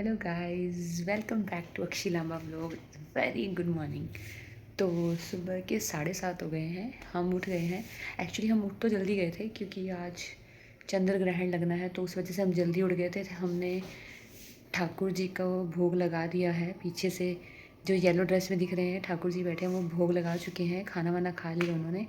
Hello guys, welcome back to Akshi Lamba vlog. Very good morning. तो सुबह के 7:30 हो गए हैं, हम उठ गए हैं। एक्चुअली हम उठ तो जल्दी गए थे क्योंकि आज चंद्र ग्रहण लगना है, तो उस वजह से हम जल्दी उठ गए थे। हमने ठाकुर जी को भोग लगा दिया है। पीछे से जो येलो ड्रेस में दिख रहे हैं ठाकुर जी बैठे हैं, वो भोग लगा चुके हैं। खाना वाना खा लिया उन्होंने,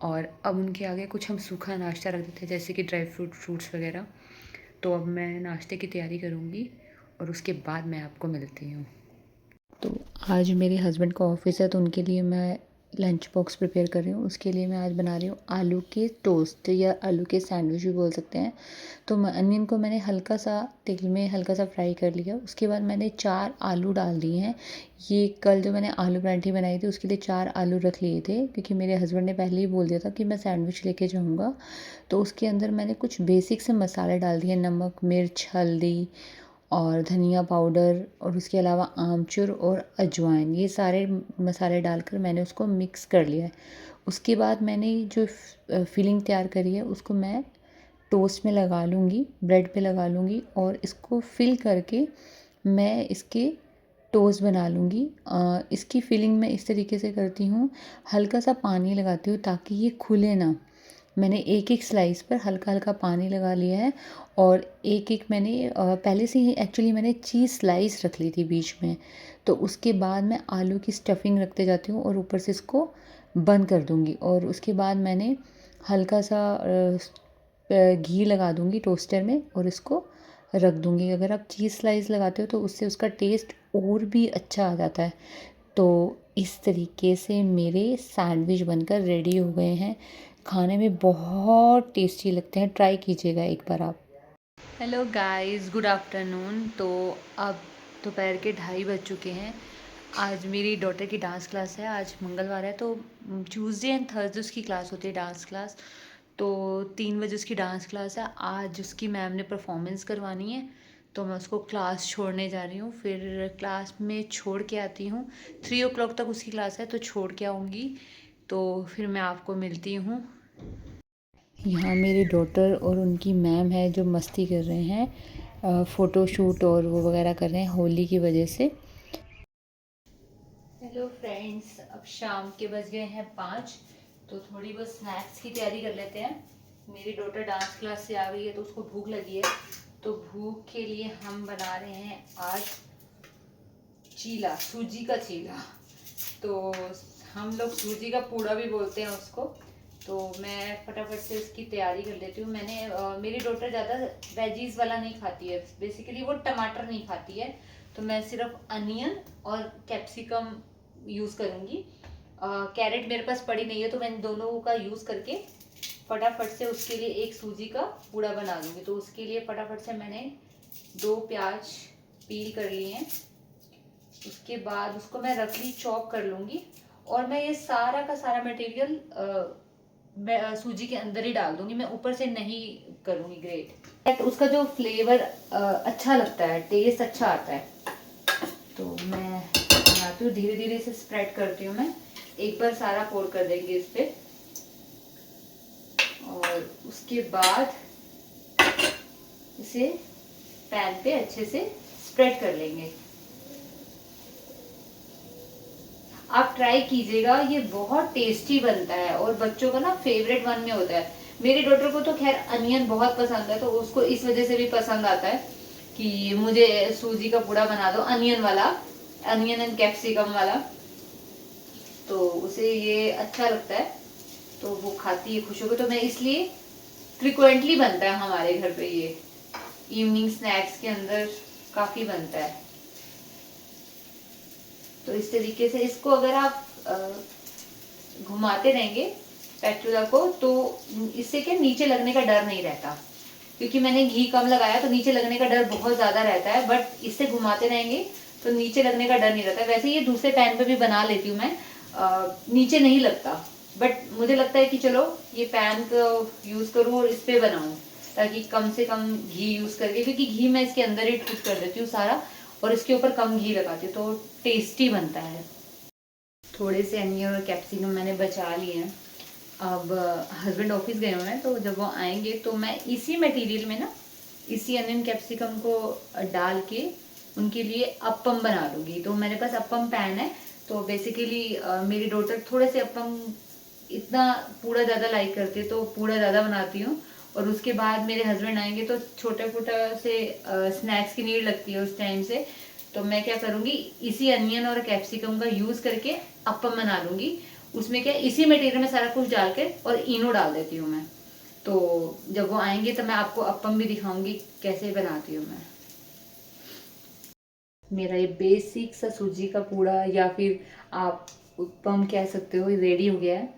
और अब उनके आगे कुछ हम सूखा नाश्ता रख देते हैं, जैसे कि ड्राई फ्रूट्स वगैरह। तो अब मैं नाश्ते की तैयारी करूँगी और उसके बाद मैं आपको मिलती हूँ। तो आज मेरे हस्बैंड का ऑफिस है, तो उनके लिए मैं लंच बॉक्स प्रिपेयर कर रही हूँ। उसके लिए मैं आज बना रही हूँ आलू के टोस्ट या आलू के सैंडविच भी बोल सकते हैं। तो अनियन को मैंने हल्का सा तेल में हल्का सा फ्राई कर लिया। उसके बाद मैंने 4 आलू डाल दिए हैं। ये कल जो मैंने आलू पराठे बनाई थी उसके लिए 4 आलू रख लिए थे, क्योंकि मेरे हस्बैंड ने पहले ही बोल दिया था कि मैं सैंडविच लेके जाऊँगा। तो उसके अंदर मैंने कुछ बेसिक से मसाले डाल दिए, नमक, मिर्च, हल्दी और धनिया पाउडर, और उसके अलावा आमचूर और अजवाइन, ये सारे मसाले डालकर मैंने उसको मिक्स कर लिया है। उसके बाद मैंने जो फिलिंग तैयार करी है उसको मैं टोस्ट में लगा लूँगी, ब्रेड पे लगा लूँगी, और इसको फिल करके मैं इसके टोस्ट बना लूँगी। इसकी फिलिंग मैं इस तरीके से करती हूँ, हल्का सा पानी लगाती हूँ ताकि ये खुले ना। मैंने एक एक स्लाइस पर हल्का हल्का पानी लगा लिया है, और एक एक मैंने पहले से ही एक्चुअली मैंने चीज़ स्लाइस रख ली थी बीच में। तो उसके बाद मैं आलू की स्टफिंग रखते जाती हूँ और ऊपर से इसको बंद कर दूँगी। और उसके बाद मैंने हल्का सा घी लगा दूँगी टोस्टर में और इसको रख दूँगी। अगर आप चीज़ स्लाइस लगाते हो तो उससे उसका टेस्ट और भी अच्छा आ जाता है। तो इस तरीके से मेरे सैंडविच बनकर रेडी हो गए हैं। खाने में बहुत टेस्टी लगते हैं, ट्राई कीजिएगा एक बार आप। Hello guys, good afternoon. तो अब दोपहर के 2:30 बज चुके हैं। आज मेरी डॉटर की डांस क्लास है। आज मंगलवार है, तो ट्यूसडे एंड थर्सडे उसकी क्लास होती है, डांस क्लास। तो 3 बजे उसकी डांस क्लास है। आज उसकी मैम ने परफॉर्मेंस करवानी है, तो मैं उसको क्लास छोड़ने जा रही हूँ। फिर क्लास में छोड़ के आती हूँ। 3 o'clock तक उसकी क्लास है, तो छोड़ के आऊँगी। तो फिर मैं आपको मिलती हूँ। यहाँ मेरी डॉटर और उनकी मैम है जो मस्ती कर रहे हैं, फ़ोटो शूट और वो वगैरह कर रहे हैं होली की वजह से। हेलो फ्रेंड्स, अब शाम के बज गए हैं 5, तो थोड़ी बहुत स्नैक्स की तैयारी कर लेते हैं। मेरी डॉटर डांस क्लास से आ गई है तो उसको भूख लगी है, तो भूख के लिए हम बना रहे हैं आज चीला, सूजी का चीला। तो हम लोग सूजी का पूड़ा भी बोलते हैं उसको। तो मैं फटाफट से इसकी तैयारी कर लेती हूँ। मेरी डॉटर ज़्यादा वेजीज वाला नहीं खाती है, बेसिकली वो टमाटर नहीं खाती है, तो मैं सिर्फ अनियन और कैप्सिकम यूज़ करूँगी। कैरेट मेरे पास पड़ी नहीं है, तो मैं दोनों का यूज़ करके फटाफट से उसके लिए एक सूजी का पूड़ा बना दूँगी। तो उसके लिए फटाफट से मैंने 2 प्याज पील कर लिए हैं। उसके बाद उसको मैं रफली चॉप कर लूँगी, और मैं ये सारा का सारा मटेरियल मैं सूजी के अंदर ही डाल दूँगी। मैं ऊपर से नहीं करूँगी ग्रेट, बट उसका जो फ्लेवर अच्छा लगता है, टेस्ट अच्छा आता है। तो मैं बनाती हूँ, धीरे धीरे से स्प्रेड करती हूँ। मैं एक बार सारा पोर कर देंगे इस पे, और उसके बाद इसे पैन पे अच्छे से स्प्रेड कर लेंगे। आप ट्राई कीजिएगा, ये बहुत टेस्टी बनता है और बच्चों का ना फेवरेट वन में होता है। मेरी डॉटर को तो खैर अनियन बहुत पसंद है, तो उसको इस वजह से भी पसंद आता है कि मुझे सूजी का पूड़ा बना दो अनियन वाला, अनियन एंड कैप्सिकम वाला। तो उसे ये अच्छा लगता है, तो वो खाती है खुश होकर। तो मैं इसलिए फ्रिक्वेंटली बनता है हमारे घर पे, ये इवनिंग स्नैक्स के अंदर काफी बनता है। तो इस तरीके से इसको अगर आप घुमाते रहेंगे स्पैचुला को, तो इससे क्या नीचे लगने का डर नहीं रहता। क्योंकि मैंने घी कम लगाया तो नीचे लगने का डर बहुत ज्यादा रहता है, बट इससे घुमाते रहेंगे तो नीचे लगने का डर नहीं रहता। वैसे ये दूसरे पैन पे भी बना लेती हूँ मैं, नीचे नहीं लगता, बट मुझे लगता है कि चलो ये पैन को यूज करूँ और इस पे बनाऊं, ताकि कम से कम घी यूज करके, क्योंकि घी मैं इसके अंदर ही ठूट कर देती हूँ सारा, और इसके ऊपर कम घी लगाती हूँ, तो टेस्टी बनता है। थोड़े से अनियन और कैप्सिकम मैंने बचा लिए हैं। अब हस्बैंड ऑफिस गए हुए हैं, तो जब वो आएंगे तो मैं इसी मटेरियल में ना, इसी अनियन कैप्सिकम को डाल के उनके लिए अप्पम बना लूँगी। तो मेरे पास अप्पम पैन है, तो बेसिकली मेरी डॉटर थोड़े से अप्पम इतना पूड़ा ज़्यादा लाइक करती है, तो पूड़ा ज़्यादा बनाती हूँ। और उसके बाद मेरे हस्बैंड आएंगे तो छोटे छोटा से स्नैक्स की नीड लगती है उस टाइम से। तो मैं क्या करूँगी, इसी अनियन और कैप्सिकम का यूज़ करके अप्पम बना लूँगी। उसमें क्या, इसी मटेरियल में सारा कुछ डाल के और इनो डाल देती हूँ मैं। तो जब वो आएंगे तो मैं आपको अप्पम भी दिखाऊंगी कैसे बनाती हूँ मैं। मेरा ये बेसिक सा सूजी का पूड़ा या फिर आप अप्पम कह सकते हो, रेडी हो गया है।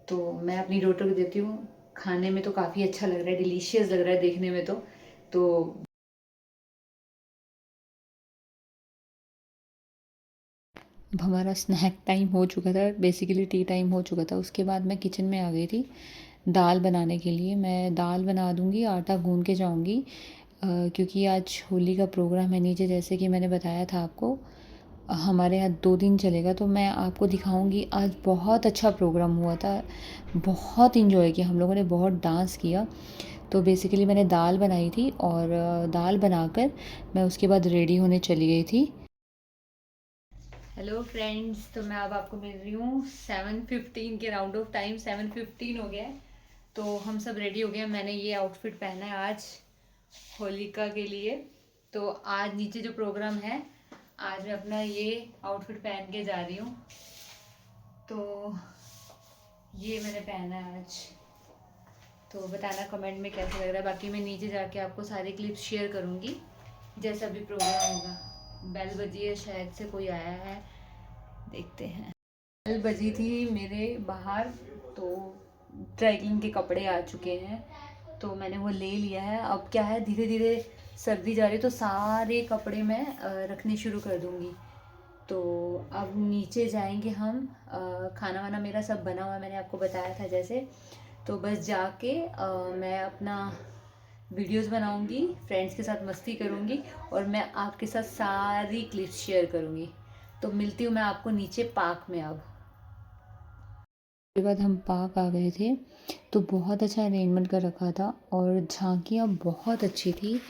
तो मैं अपनी डॉटर को देती हूँ। खाने में तो काफ़ी अच्छा लग रहा है, डिलीशियस लग रहा है देखने में। तो अब हमारा स्नैक टाइम हो चुका था, बेसिकली टी टाइम हो चुका था। उसके बाद मैं किचन में आ गई थी दाल बनाने के लिए। मैं दाल बना दूँगी, आटा गूँध के जाऊँगी, क्योंकि आज होली का प्रोग्राम है नीचे, जैसे कि मैंने बताया था आपको। हमारे यहाँ 2 दिन चलेगा, तो मैं आपको दिखाऊंगी। आज बहुत अच्छा प्रोग्राम हुआ था, बहुत इन्जॉय किया हम लोगों ने, बहुत डांस किया। तो बेसिकली मैंने दाल बनाई थी और दाल बनाकर मैं उसके बाद रेडी होने चली गई थी। हेलो फ्रेंड्स, तो मैं अब आपको मिल रही हूँ 7:15 के राउंड ऑफ टाइम। 7:15 हो गया है, तो हम सब रेडी हो गए। मैंने ये आउटफिट पहना है आज होलिका के लिए। तो आज नीचे जो प्रोग्राम है, आज मैं अपना ये आउटफिट पहन के जा रही हूँ। तो ये मैंने पहना है आज। तो बताना कमेंट में कैसा लग रहा है। बाकी मैं नीचे जाके आपको सारे क्लिप्स शेयर करूँगी जैसा भी प्रोग्राम होगा। बेल बजी है, शायद से कोई आया है, देखते हैं। बेल बजी थी मेरे बाहर, तो ड्राई क्लीन के कपड़े आ चुके हैं, तो मैंने वो ले लिया है। अब क्या है, धीरे धीरे सर्दी जा रही है, तो सारे कपड़े मैं रखने शुरू कर दूँगी। तो अब नीचे जाएंगे हम। खाना वाना मेरा सब बना हुआ है, मैंने आपको बताया था जैसे। तो बस जाके मैं अपना वीडियोस बनाऊंगी, फ्रेंड्स के साथ मस्ती करूंगी, और मैं आपके साथ सारी क्लिप्स शेयर करूंगी। तो मिलती हूँ मैं आपको नीचे पार्क में। अब उसके बाद हम पार्क आ गए थे, तो बहुत अच्छा अरेंजमेंट कर रखा था और झांकियाँ बहुत अच्छी थी।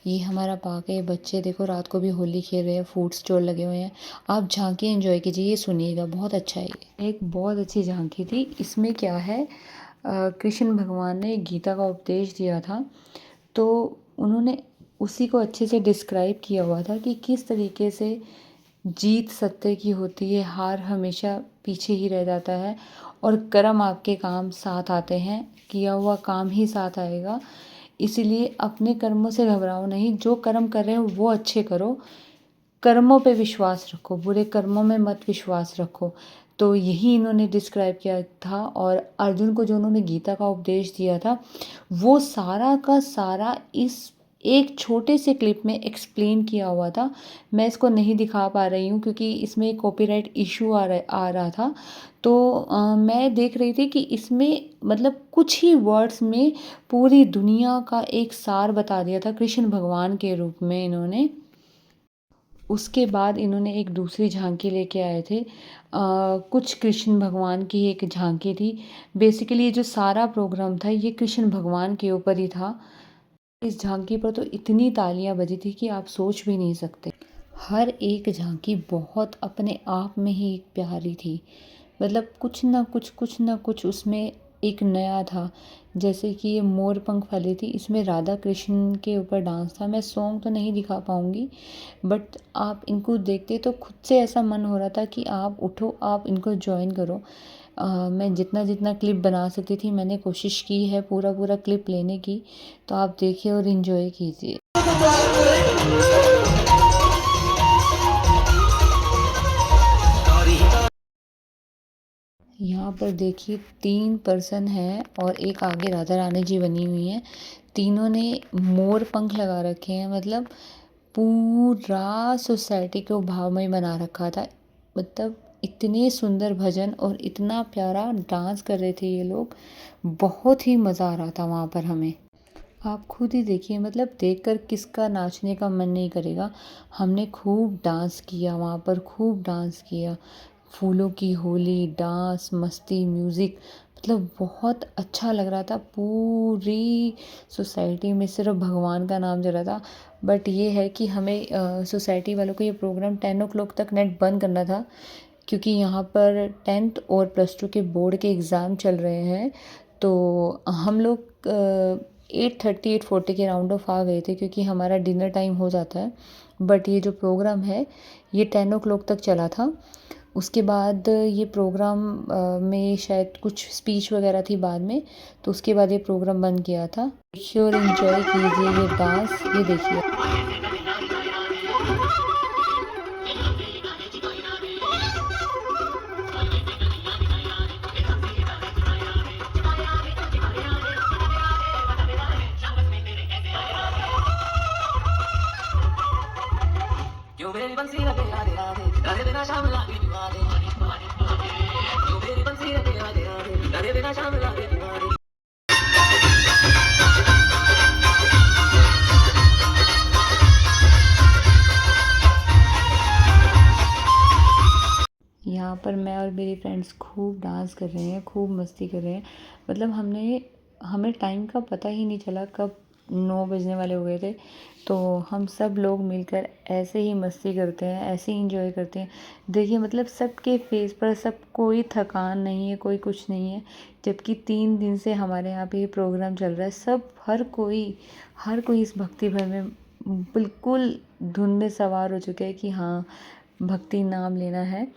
ये हमारा पार्क है, बच्चे देखो रात को भी होली खेल रहे हैं, फूड स्टॉल लगे हुए हैं। आप झांकी एंजॉय कीजिए, ये सुनिएगा, बहुत अच्छा है। ये एक बहुत अच्छी झांकी थी। इसमें क्या है, कृष्ण भगवान ने गीता का उपदेश दिया था, तो उन्होंने उसी को अच्छे से डिस्क्राइब किया हुआ था कि किस तरीके से जीत सत्य की होती है, हार हमेशा पीछे ही रह जाता है, और कर्म आपके काम साथ आते हैं, किया हुआ काम ही साथ आएगा। इसीलिए अपने कर्मों से घबराओ नहीं, जो कर्म कर रहे हो वो अच्छे करो, कर्मों पे विश्वास रखो, बुरे कर्मों में मत विश्वास रखो। तो यही इन्होंने डिस्क्राइब किया था। और अर्जुन को जो उन्होंने गीता का उपदेश दिया था, वो सारा का सारा इस एक छोटे से क्लिप में एक्सप्लेन किया हुआ था। मैं इसको नहीं दिखा पा रही हूँ क्योंकि इसमें कॉपीराइट इशू आ रहा था। तो मैं देख रही थी कि इसमें मतलब कुछ ही वर्ड्स में पूरी दुनिया का एक सार बता दिया था कृष्ण भगवान के रूप में इन्होंने। उसके बाद इन्होंने एक दूसरी झांकी लेके आए थे। कुछ कृष्ण भगवान की एक झांकी थी। बेसिकली ये जो सारा प्रोग्राम था, ये कृष्ण भगवान के ऊपर ही था। इस झांकी पर तो इतनी तालियां बजी थी कि आप सोच भी नहीं सकते। हर एक झांकी बहुत अपने आप में ही एक प्यारी थी। मतलब कुछ ना कुछ उसमें एक नया था। जैसे कि ये मोर पंख वाली थी, इसमें राधा कृष्ण के ऊपर डांस था। मैं सॉन्ग तो नहीं दिखा पाऊँगी, बट आप इनको देखते तो खुद से ऐसा मन हो रहा था कि आप उठो, आप इनको ज्वाइन करो। मैं जितना जितना क्लिप बना सकती थी मैंने कोशिश की है पूरा पूरा क्लिप लेने की। तो आप देखिए और इन्जॉय कीजिए। यहाँ पर देखिए 3 पर्सन हैं और एक आगे राधा रानी जी बनी हुई हैं। तीनों ने मोर पंख लगा रखे हैं, मतलब पूरा सोसाइटी को भावमय बना रखा था। मतलब इतने सुंदर भजन और इतना प्यारा डांस कर रहे थे ये लोग, बहुत ही मज़ा आ रहा था वहाँ पर हमें। आप खुद ही देखिए, मतलब देखकर किसका नाचने का मन नहीं करेगा। हमने खूब डांस किया वहाँ पर, खूब डांस किया। फूलों की होली, डांस, मस्ती, म्यूज़िक, मतलब बहुत अच्छा लग रहा था। पूरी सोसाइटी में सिर्फ भगवान का नाम जल रहा था। बट ये है कि हमें सोसाइटी वालों को ये प्रोग्राम 10 o'clock तक नेट बंद करना था, क्योंकि यहाँ पर 10th और +2 के बोर्ड के एग्ज़ाम चल रहे हैं। तो हम लोग 8:30 8:40 के राउंड ऑफ आ गए थे, क्योंकि हमारा डिनर टाइम हो जाता है। बट ये जो प्रोग्राम है ये 10 o'clock तक चला था। उसके बाद ये प्रोग्राम में शायद कुछ स्पीच वगैरह थी बाद में, तो उसके बाद ये प्रोग्राम बंद किया था। देखिए और इन्जॉय कीजिए ये डांस, ये देखिए। क्यों मेरी बंसी लगे आधे आधे तेरे बिना शाम लागे दीवारे, क्यों मेरी बंसी लगे आधे आधे तेरे बिना शाम लागे दीवारे। यहाँ पर मैं और मेरी फ्रेंड्स खूब डांस कर रहे हैं, खूब मस्ती कर रहे हैं। मतलब हमें टाइम का पता ही नहीं चला कब 9 बजने वाले हो गए थे। तो हम सब लोग मिलकर ऐसे ही मस्ती करते हैं, ऐसे ही इंजॉय करते हैं। देखिए मतलब सबके फेस पर सब कोई थकान नहीं है, कोई कुछ नहीं है। जबकि 3 दिन से हमारे यहाँ पे ये प्रोग्राम चल रहा है। सब हर कोई इस भक्ति भर में बिल्कुल धुन में सवार हो चुके हैं कि हाँ, भक्ति नाम लेना है।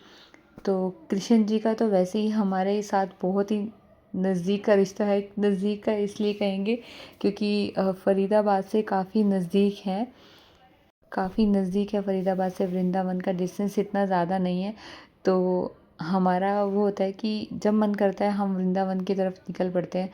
तो कृष्ण जी का तो वैसे ही हमारे साथ बहुत ही नज़दीक का रिश्ता है। नज़दीक का इसलिए कहेंगे क्योंकि फ़रीदाबाद से काफ़ी नज़दीक है फ़रीदाबाद से वृंदावन का डिस्टेंस इतना ज़्यादा नहीं है। तो हमारा वो होता है कि जब मन करता है हम वृंदावन की तरफ निकल पड़ते हैं।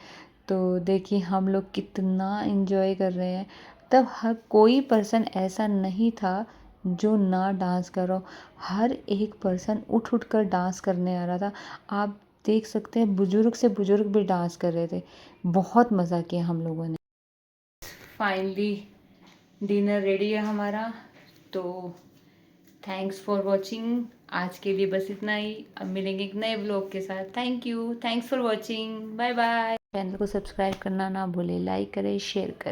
तो देखिए हम लोग कितना एंजॉय कर रहे हैं। तब हर कोई पर्सन ऐसा नहीं था जो ना डांस करो। हर एक पर्सन उठ उठ कर डांस करने आ रहा था। आप देख सकते हैं बुजुर्ग से बुजुर्ग भी डांस कर रहे थे। बहुत मज़ा किया हम लोगों ने। फाइनली डिनर रेडी है हमारा। तो थैंक्स फॉर वॉचिंग। आज के लिए बस इतना ही। अब मिलेंगे एक नए ब्लॉग के साथ। Thank you, thanks for watching, bye bye. Channel को सब्सक्राइब करना ना भूलें, लाइक करें, शेयर करें।